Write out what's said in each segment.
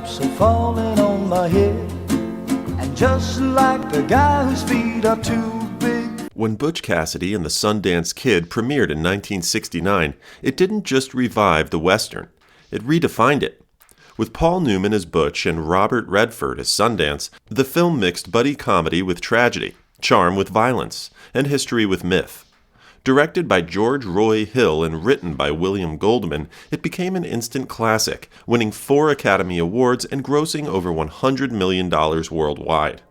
raindrops are falling on my head, and just like the guy whose feet are too big. When Butch Cassidy and the Sundance Kid premiered in 1969, it didn't just revive the Western, it redefined it. With Paul Newman as Butch and Robert Redford as Sundance, the film mixed buddy comedy with tragedy, charm with violence, and history with myth. Directed by George Roy Hill and written by William Goldman, it became an instant classic, winning 4 Academy Awards and grossing over $100 million worldwide.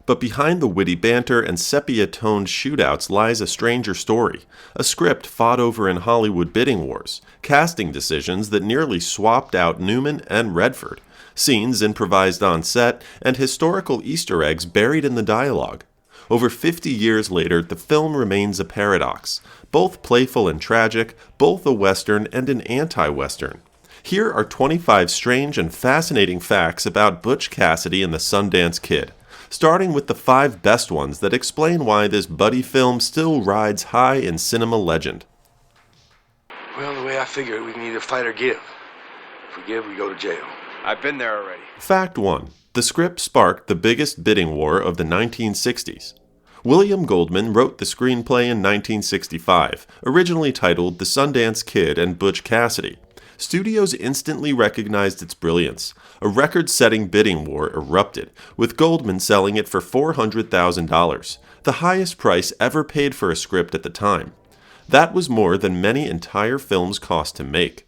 But behind the witty banter and sepia-toned shootouts lies a stranger story, a script fought over in Hollywood bidding wars, casting decisions that nearly swapped out Newman and Redford, scenes improvised on set, and historical Easter eggs buried in the dialogue. Over 50 years later, the film remains a paradox, both playful and tragic, both a Western and an anti-Western. Here are 25 strange and fascinating facts about Butch Cassidy and the Sundance Kid, starting with the 5 best ones that explain why this buddy film still rides high in cinema legend. Well, the way I figure it, we can either fight or give. If we give, we go to jail. I've been there already. Fact 1. The script sparked the biggest bidding war of the 1960s. William Goldman wrote the screenplay in 1965, originally titled The Sundance Kid and Butch Cassidy. Studios instantly recognized its brilliance. A record-setting bidding war erupted, with Goldman selling it for $400,000, the highest price ever paid for a script at the time. That was more than many entire films cost to make.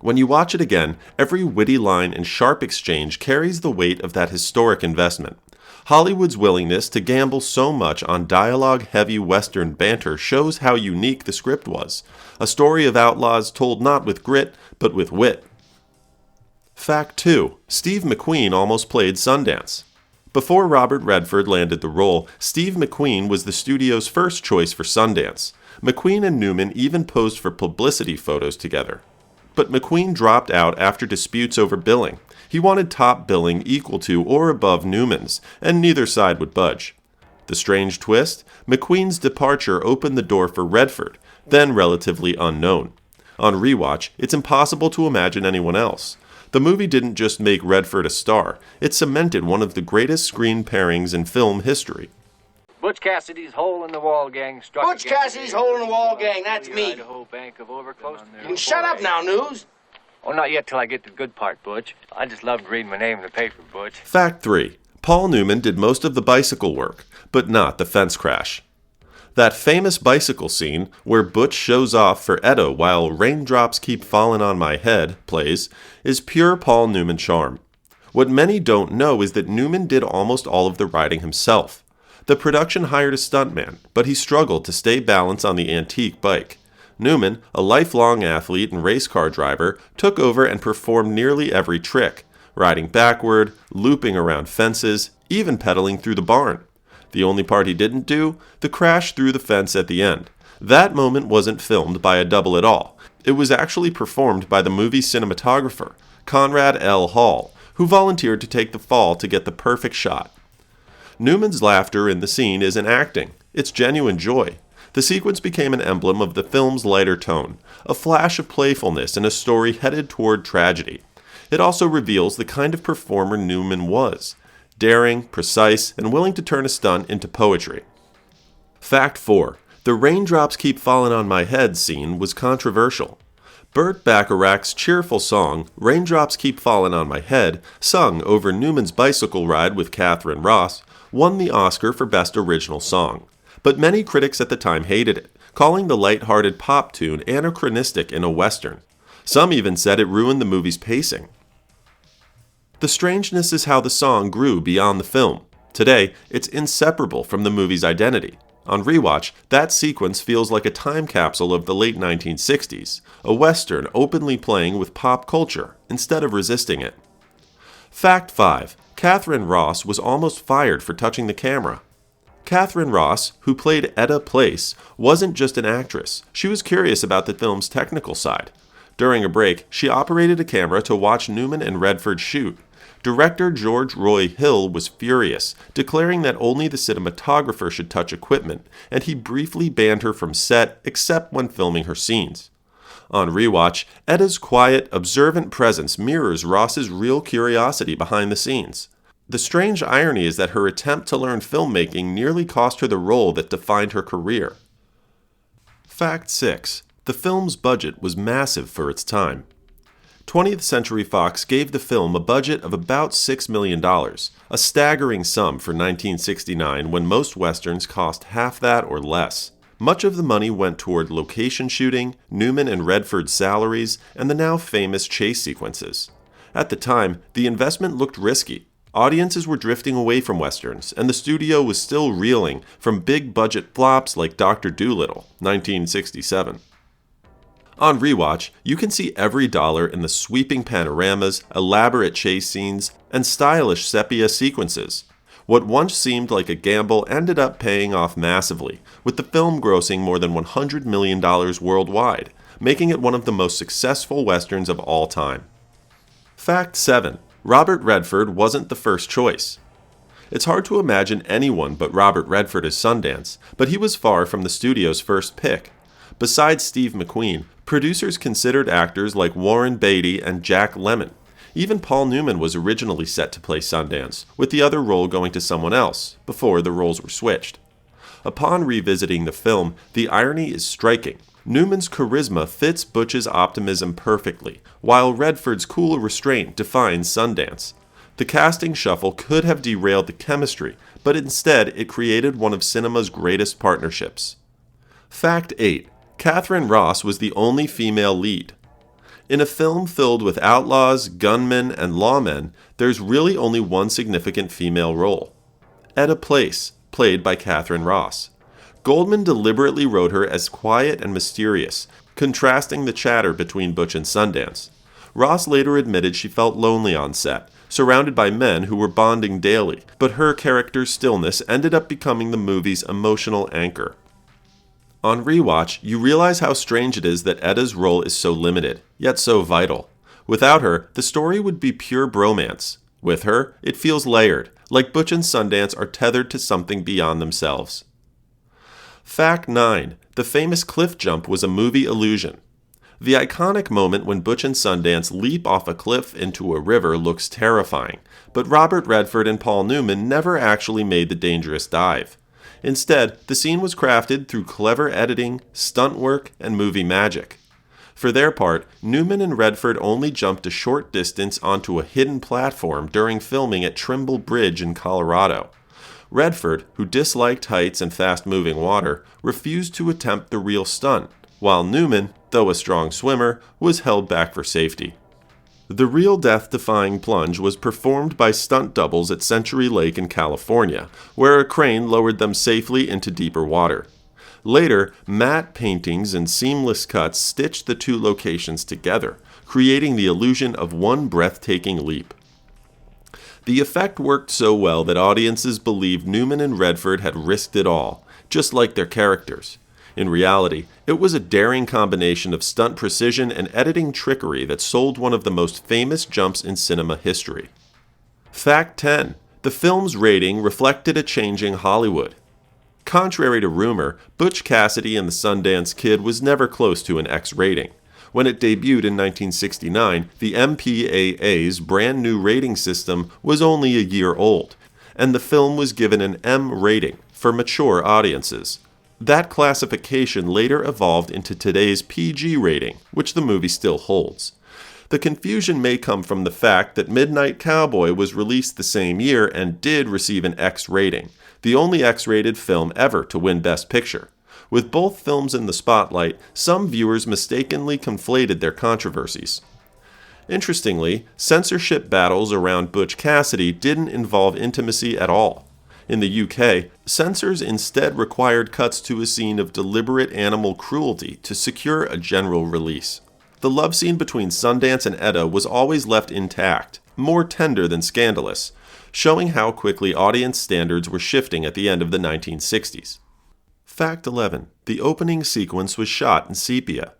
When you watch it again, every witty line and sharp exchange carries the weight of that historic investment. Hollywood's willingness to gamble so much on dialogue-heavy Western banter shows how unique the script was. A story of outlaws told not with grit, but with wit. Fact 2. Steve McQueen almost played Sundance. Before Robert Redford landed the role, Steve McQueen was the studio's first choice for Sundance. McQueen and Newman even posed for publicity photos together. But McQueen dropped out after disputes over billing. He wanted top billing equal to or above Newman's, and neither side would budge. The strange twist? McQueen's departure opened the door for Redford, then relatively unknown. On rewatch, it's impossible to imagine anyone else. The movie didn't just make Redford a star, it cemented one of the greatest screen pairings in film history. Butch Cassidy's hole-in-the-wall gang struck. Butch Cassidy's hole-in-the-wall gang, that's me. Idaho Bank of Overclose. You can shut up now, News. Oh, not yet till I get to the good part, Butch. I just loved reading my name in the paper, Butch. Fact 3. Paul Newman did most of the bicycle work, but not the fence crash. That famous bicycle scene, where Butch shows off for Etta while Raindrops Keep Falling on My Head plays, is pure Paul Newman charm. What many don't know is that Newman did almost all of the riding himself. The production hired a stuntman, but he struggled to stay balanced on the antique bike. Newman, a lifelong athlete and race car driver, took over and performed nearly every trick, riding backward, looping around fences, even pedaling through the barn. The only part he didn't do? The crash through the fence at the end. That moment wasn't filmed by a double at all. It was actually performed by the movie's cinematographer, Conrad L. Hall, who volunteered to take the fall to get the perfect shot. Newman's laughter in the scene isn't acting, it's genuine joy. The sequence became an emblem of the film's lighter tone, a flash of playfulness in a story headed toward tragedy. It also reveals the kind of performer Newman was, daring, precise, and willing to turn a stunt into poetry. Fact 4. The Raindrops Keep Falling on My Head scene was controversial. Burt Bacharach's cheerful song, Raindrops Keep Falling on My Head, sung over Newman's bicycle ride with Catherine Ross, won the Oscar for Best Original Song. But many critics at the time hated it, calling the light-hearted pop tune anachronistic in a Western. Some even said it ruined the movie's pacing. The strangeness is how the song grew beyond the film. Today, it's inseparable from the movie's identity. On rewatch, that sequence feels like a time capsule of the late 1960s, a Western openly playing with pop culture instead of resisting it. Fact 5. Catherine Ross was almost fired for touching the camera. Catherine Ross, who played Etta Place, wasn't just an actress. She was curious about the film's technical side. During a break, she operated a camera to watch Newman and Redford shoot. Director George Roy Hill was furious, declaring that only the cinematographer should touch equipment, and he briefly banned her from set except when filming her scenes. On rewatch, Etta's quiet, observant presence mirrors Ross's real curiosity behind the scenes. The strange irony is that her attempt to learn filmmaking nearly cost her the role that defined her career. Fact 6. The film's budget was massive for its time. 20th Century Fox gave the film a budget of about $6 million, a staggering sum for 1969 when most westerns cost half that or less. Much of the money went toward location shooting, Newman and Redford's salaries, and the now famous chase sequences. At the time, the investment looked risky. Audiences were drifting away from westerns, and the studio was still reeling from big-budget flops like Dr. Dolittle, 1967. On rewatch, you can see every dollar in the sweeping panoramas, elaborate chase scenes, and stylish sepia sequences. What once seemed like a gamble ended up paying off massively, with the film grossing more than $100 million worldwide, making it one of the most successful westerns of all time. Fact 7. Robert Redford wasn't the first choice. It's hard to imagine anyone but Robert Redford as Sundance, but he was far from the studio's first pick. Besides Steve McQueen, producers considered actors like Warren Beatty and Jack Lemmon. Even Paul Newman was originally set to play Sundance, with the other role going to someone else, before the roles were switched. Upon revisiting the film, the irony is striking. Newman's charisma fits Butch's optimism perfectly, while Redford's cool restraint defines Sundance. The casting shuffle could have derailed the chemistry, but instead it created one of cinema's greatest partnerships. Fact 8. Katharine Ross was the only female lead. In a film filled with outlaws, gunmen, and lawmen, there's really only one significant female role. Etta Place, played by Katharine Ross. Goldman deliberately wrote her as quiet and mysterious, contrasting the chatter between Butch and Sundance. Ross later admitted she felt lonely on set, surrounded by men who were bonding daily, but her character's stillness ended up becoming the movie's emotional anchor. On rewatch, you realize how strange it is that Etta's role is so limited, yet so vital. Without her, the story would be pure bromance. With her, it feels layered, like Butch and Sundance are tethered to something beyond themselves. Fact 9. The famous cliff jump was a movie illusion. The iconic moment when Butch and Sundance leap off a cliff into a river looks terrifying, but Robert Redford and Paul Newman never actually made the dangerous dive. Instead, the scene was crafted through clever editing, stunt work, and movie magic. For their part, Newman and Redford only jumped a short distance onto a hidden platform during filming at Trimble Bridge in Colorado. Redford, who disliked heights and fast-moving water, refused to attempt the real stunt, while Newman, though a strong swimmer, was held back for safety. The real death-defying plunge was performed by stunt doubles at Century Lake in California, where a crane lowered them safely into deeper water. Later, matte paintings and seamless cuts stitched the two locations together, creating the illusion of one breathtaking leap. The effect worked so well that audiences believed Newman and Redford had risked it all, just like their characters. In reality, it was a daring combination of stunt precision and editing trickery that sold one of the most famous jumps in cinema history. Fact 10. The film's rating reflected a changing Hollywood. Contrary to rumor, Butch Cassidy and the Sundance Kid was never close to an X rating. When it debuted in 1969, the MPAA's brand new rating system was only a year old, and the film was given an M rating for mature audiences. That classification later evolved into today's PG rating, which the movie still holds. The confusion may come from the fact that Midnight Cowboy was released the same year and did receive an X rating, the only X-rated film ever to win Best Picture. With both films in the spotlight, some viewers mistakenly conflated their controversies. Interestingly, censorship battles around Butch Cassidy didn't involve intimacy at all. In the UK, censors instead required cuts to a scene of deliberate animal cruelty to secure a general release. The love scene between Sundance and Etta was always left intact, more tender than scandalous, showing how quickly audience standards were shifting at the end of the 1960s. Fact 11. The opening sequence was shot in sepia.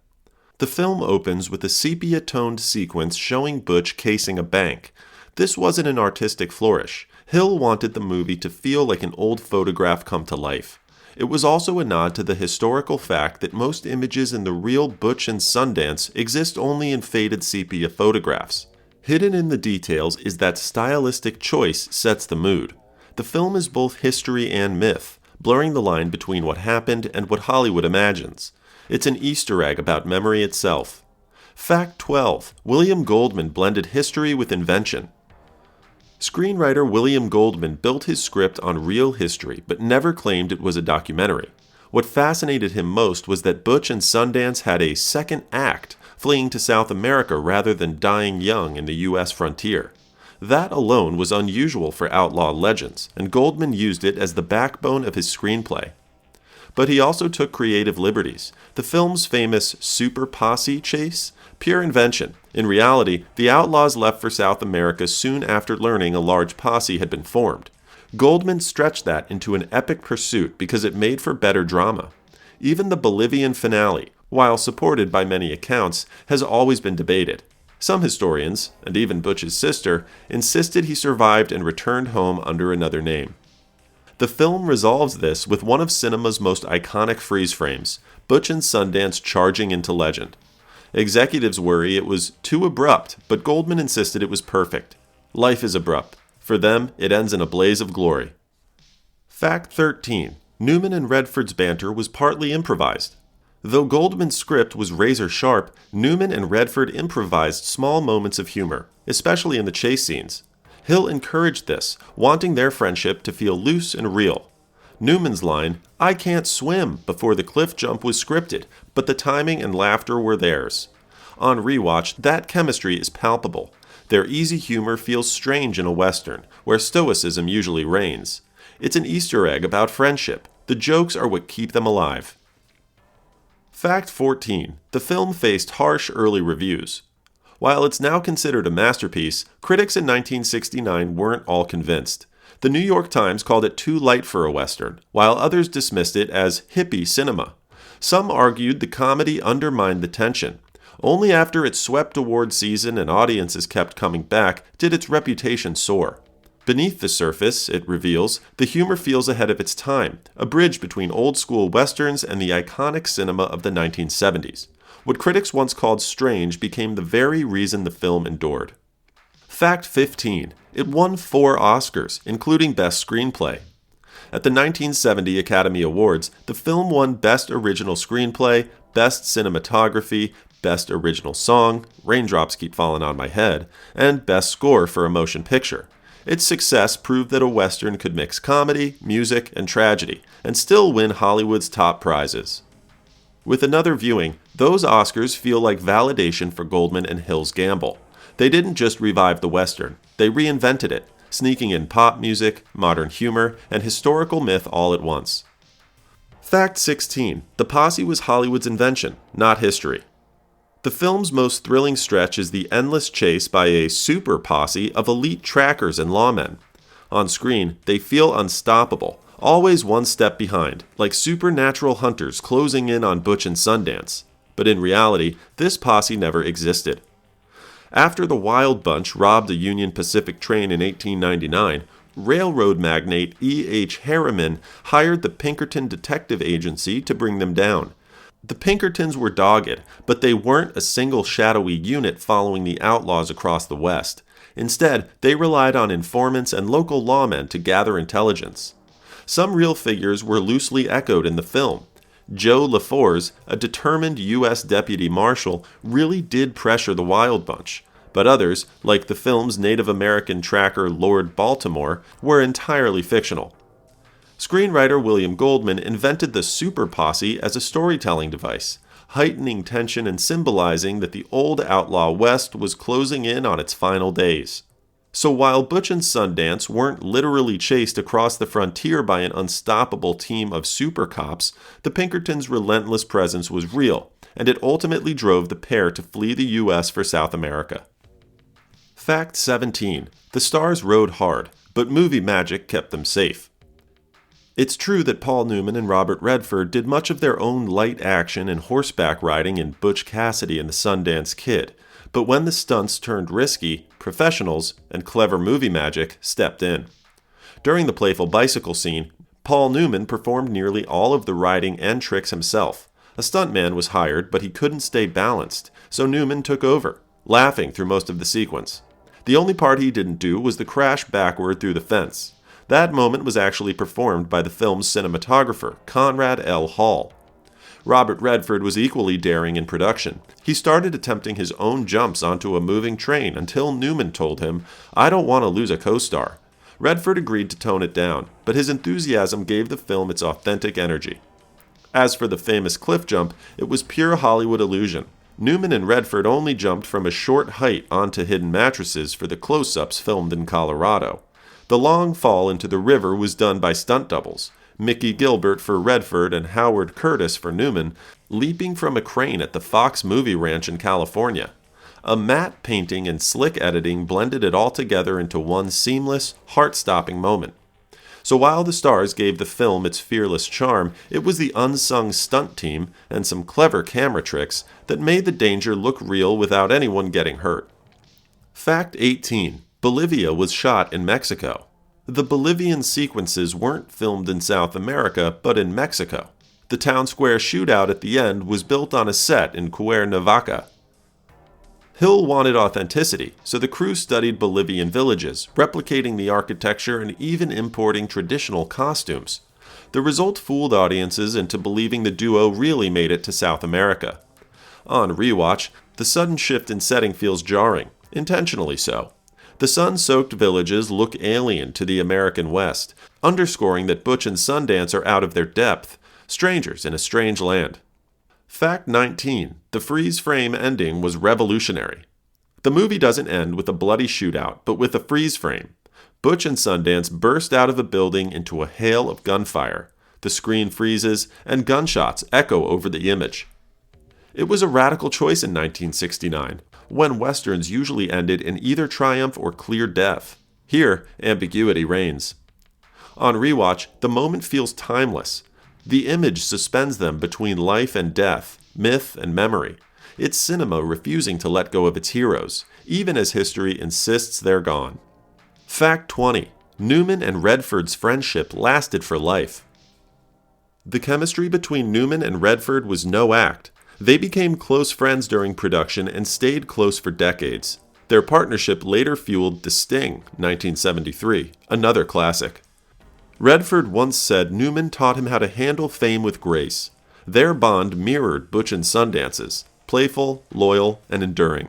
The film opens with a sepia-toned sequence showing Butch casing a bank. This wasn't an artistic flourish. Hill wanted the movie to feel like an old photograph come to life. It was also a nod to the historical fact that most images in the real Butch and Sundance exist only in faded sepia photographs. Hidden in the details is that stylistic choice sets the mood. The film is both history and myth, blurring the line between what happened and what Hollywood imagines. It's an Easter egg about memory itself. Fact 12. William Goldman blended history with invention. Screenwriter William Goldman built his script on real history, but never claimed it was a documentary. What fascinated him most was that Butch and Sundance had a second act, fleeing to South America rather than dying young in the U.S. frontier. That alone was unusual for outlaw legends, and Goldman used it as the backbone of his screenplay. But he also took creative liberties. The film's famous super posse chase? Pure invention. In reality, the outlaws left for South America soon after learning a large posse had been formed. Goldman stretched that into an epic pursuit because it made for better drama. Even the Bolivian finale, while supported by many accounts, has always been debated. Some historians, and even Butch's sister, insisted he survived and returned home under another name. The film resolves this with one of cinema's most iconic freeze frames, Butch and Sundance charging into legend. Executives worry it was too abrupt, but Goldman insisted it was perfect. Life is abrupt. For them, it ends in a blaze of glory. Fact 13. Newman and Redford's banter was partly improvised. Though Goldman's script was razor sharp, Newman and Redford improvised small moments of humor, especially in the chase scenes. Hill encouraged this, wanting their friendship to feel loose and real. Newman's line, "I can't swim," before the cliff jump was scripted, but the timing and laughter were theirs. On rewatch, that chemistry is palpable. Their easy humor feels strange in a Western, where stoicism usually reigns. It's an Easter egg about friendship. The jokes are what keep them alive. Fact 14. The film faced harsh early reviews. While it's now considered a masterpiece, critics in 1969 weren't all convinced. The New York Times called it too light for a Western, while others dismissed it as hippie cinema. Some argued the comedy undermined the tension. Only after it swept award season and audiences kept coming back did its reputation soar. Beneath the surface, it reveals, the humor feels ahead of its time, a bridge between old-school westerns and the iconic cinema of the 1970s. What critics once called strange became the very reason the film endured. Fact 15. It won 4 Oscars, including Best Screenplay. At the 1970 Academy Awards, the film won Best Original Screenplay, Best Cinematography, Best Original Song, Raindrops Keep Falling on My Head, and Best Score for a Motion Picture. Its success proved that a Western could mix comedy, music, and tragedy, and still win Hollywood's top prizes. With another viewing, those Oscars feel like validation for Goldman and Hill's gamble. They didn't just revive the Western, they reinvented it, sneaking in pop music, modern humor, and historical myth all at once. Fact 16. The posse was Hollywood's invention, not history. The film's most thrilling stretch is the endless chase by a super posse of elite trackers and lawmen. On screen, they feel unstoppable, always one step behind, like supernatural hunters closing in on Butch and Sundance. But in reality, this posse never existed. After the Wild Bunch robbed a Union Pacific train in 1899, railroad magnate E.H. Harriman hired the Pinkerton Detective Agency to bring them down. The Pinkertons were dogged, but they weren't a single shadowy unit following the outlaws across the West. Instead, they relied on informants and local lawmen to gather intelligence. Some real figures were loosely echoed in the film. Joe LaForce, a determined U.S. deputy marshal, really did pressure the Wild Bunch, but others, like the film's Native American tracker Lord Baltimore, were entirely fictional. Screenwriter William Goldman invented the super posse as a storytelling device, heightening tension and symbolizing that the old outlaw West was closing in on its final days. So while Butch and Sundance weren't literally chased across the frontier by an unstoppable team of super cops, the Pinkertons' relentless presence was real, and it ultimately drove the pair to flee the U.S. for South America. Fact 17. The stars rode hard, but movie magic kept them safe. It's true that Paul Newman and Robert Redford did much of their own light action and horseback riding in Butch Cassidy and the Sundance Kid, but when the stunts turned risky, professionals and clever movie magic stepped in. During the playful bicycle scene, Paul Newman performed nearly all of the riding and tricks himself. A stuntman was hired, but he couldn't stay balanced, so Newman took over, laughing through most of the sequence. The only part he didn't do was the crash backward through the fence. That moment was actually performed by the film's cinematographer, Conrad L. Hall. Robert Redford was equally daring in production. He started attempting his own jumps onto a moving train until Newman told him, "I don't want to lose a co-star." Redford agreed to tone it down, but his enthusiasm gave the film its authentic energy. As for the famous cliff jump, it was pure Hollywood illusion. Newman and Redford only jumped from a short height onto hidden mattresses for the close-ups filmed in Colorado. The long fall into the river was done by stunt doubles, Mickey Gilbert for Redford and Howard Curtis for Newman, leaping from a crane at the Fox Movie Ranch in California. A matte painting and slick editing blended it all together into one seamless, heart-stopping moment. So while the stars gave the film its fearless charm, it was the unsung stunt team and some clever camera tricks that made the danger look real without anyone getting hurt. Fact 18. Bolivia was shot in Mexico. The Bolivian sequences weren't filmed in South America, but in Mexico. The town square shootout at the end was built on a set in Cuernavaca. Hill wanted authenticity, so the crew studied Bolivian villages, replicating the architecture and even importing traditional costumes. The result fooled audiences into believing the duo really made it to South America. On rewatch, the sudden shift in setting feels jarring, intentionally so. The sun-soaked villages look alien to the American West, underscoring that Butch and Sundance are out of their depth, strangers in a strange land. Fact 19. The freeze-frame ending was revolutionary. The movie doesn't end with a bloody shootout, but with a freeze frame. Butch and Sundance burst out of a building into a hail of gunfire. The screen freezes, and gunshots echo over the image. It was a radical choice in 1969, when westerns usually ended in either triumph or clear death. Here, ambiguity reigns. On rewatch, the moment feels timeless. The image suspends them between life and death, myth and memory. It's cinema refusing to let go of its heroes, even as history insists they're gone. Fact 20. Newman and Redford's friendship lasted for life. The chemistry between Newman and Redford was no act. They became close friends during production and stayed close for decades. Their partnership later fueled The Sting, 1973, another classic. Redford once said Newman taught him how to handle fame with grace. Their bond mirrored Butch and Sundance's, playful, loyal, and enduring.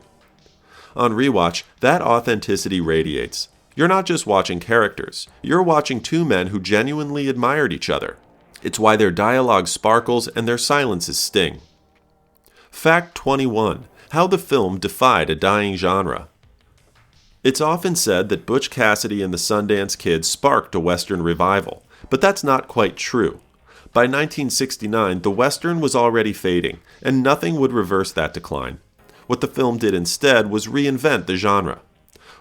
On rewatch, that authenticity radiates. You're not just watching characters, you're watching two men who genuinely admired each other. It's why their dialogue sparkles and their silences sting. Fact 21. How the film defied a dying genre. It's often said that Butch Cassidy and the Sundance Kid sparked a Western revival, but that's not quite true. By 1969, the Western was already fading, and nothing would reverse that decline. What the film did instead was reinvent the genre.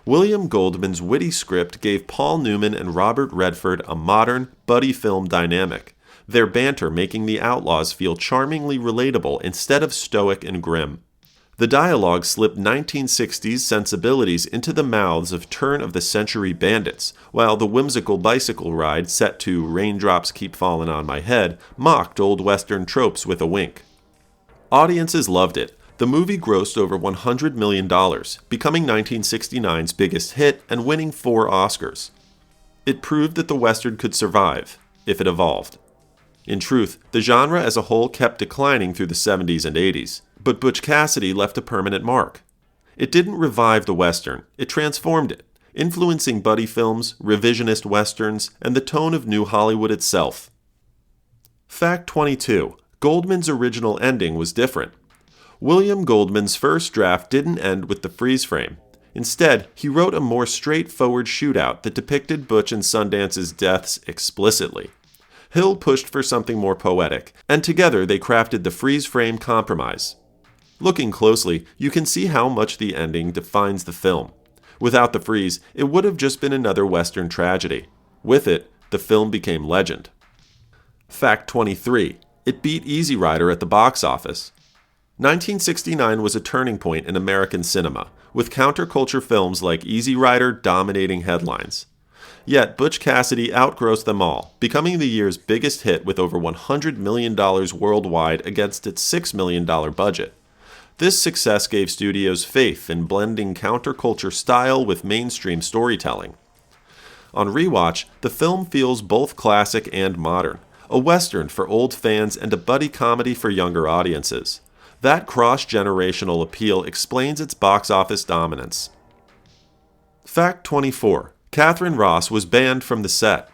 William Goldman's witty script gave Paul Newman and Robert Redford a modern, buddy film dynamic, their banter making the outlaws feel charmingly relatable instead of stoic and grim. The dialogue slipped 1960s sensibilities into the mouths of turn-of-the-century bandits, while the whimsical bicycle ride set to Raindrops Keep Falling on My Head mocked old Western tropes with a wink. Audiences loved it. The movie grossed over $100 million, becoming 1969's biggest hit and winning 4 Oscars. It proved that the Western could survive, if it evolved. In truth, the genre as a whole kept declining through the 70s and 80s. But Butch Cassidy left a permanent mark. It didn't revive the Western, it transformed it, influencing buddy films, revisionist Westerns, and the tone of New Hollywood itself. Fact 22. Goldman's original ending was different. William Goldman's first draft didn't end with the freeze frame. Instead, he wrote a more straightforward shootout that depicted Butch and Sundance's deaths explicitly. Hill pushed for something more poetic, and together they crafted the freeze frame compromise. Looking closely, you can see how much the ending defines the film. Without the freeze, it would have just been another Western tragedy. With it, the film became legend. Fact 23. It beat Easy Rider at the box office. 1969 was a turning point in American cinema, with counterculture films like Easy Rider dominating headlines. Yet Butch Cassidy outgrossed them all, becoming the year's biggest hit with over $100 million worldwide against its $6 million budget. This success gave studios faith in blending counterculture style with mainstream storytelling. On rewatch, the film feels both classic and modern, a western for old fans and a buddy comedy for younger audiences. That cross-generational appeal explains its box office dominance. Fact 24. Katharine Ross was banned from the set.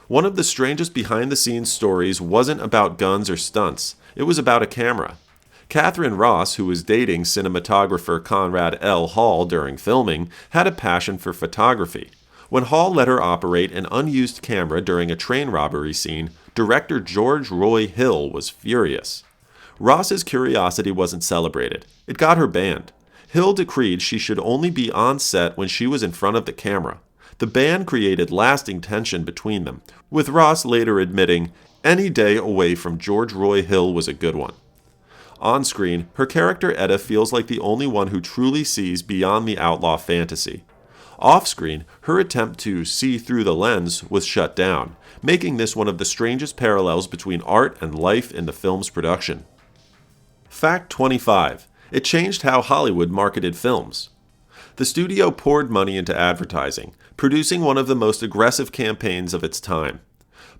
One of the strangest behind-the-scenes stories wasn't about guns or stunts. It was about a camera. Katharine Ross, who was dating cinematographer Conrad L. Hall during filming, had a passion for photography. When Hall let her operate an unused camera during a train robbery scene, director George Roy Hill was furious. Ross's curiosity wasn't celebrated. It got her banned. Hill decreed she should only be on set when she was in front of the camera. The ban created lasting tension between them, with Ross later admitting, "Any day away from George Roy Hill was a good one." On screen, her character Etta feels like the only one who truly sees beyond the outlaw fantasy. Off-screen, her attempt to see through the lens was shut down, making this one of the strangest parallels between art and life in the film's production. Fact 25. It changed how Hollywood marketed films. The studio poured money into advertising, producing one of the most aggressive campaigns of its time.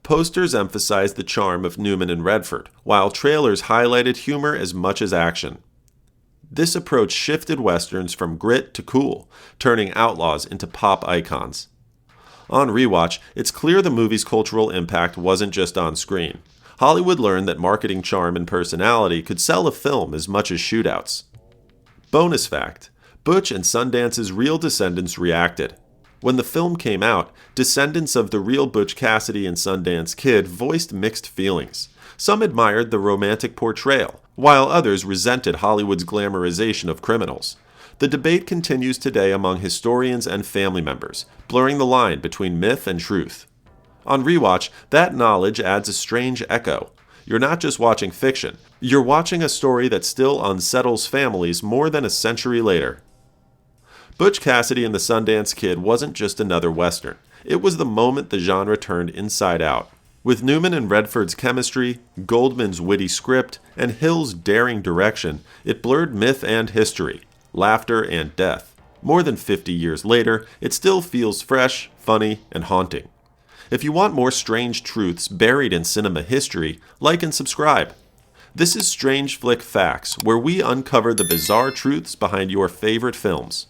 Posters emphasized the charm of Newman and Redford, while trailers highlighted humor as much as action. This approach shifted westerns from grit to cool, turning outlaws into pop icons. On rewatch, it's clear the movie's cultural impact wasn't just on screen. Hollywood learned that marketing charm and personality could sell a film as much as shootouts. Bonus fact: Butch and Sundance's real descendants reacted. When the film came out, descendants of the real Butch Cassidy and Sundance Kid voiced mixed feelings. Some admired the romantic portrayal, while others resented Hollywood's glamorization of criminals. The debate continues today among historians and family members, blurring the line between myth and truth. On rewatch, that knowledge adds a strange echo. You're not just watching fiction, you're watching a story that still unsettles families more than a century later. Butch Cassidy and the Sundance Kid wasn't just another Western. It was the moment the genre turned inside out. With Newman and Redford's chemistry, Goldman's witty script, and Hill's daring direction, it blurred myth and history, laughter and death. More than 50 years later, it still feels fresh, funny, and haunting. If you want more strange truths buried in cinema history, like and subscribe. This is Strange Flick Facts, where we uncover the bizarre truths behind your favorite films.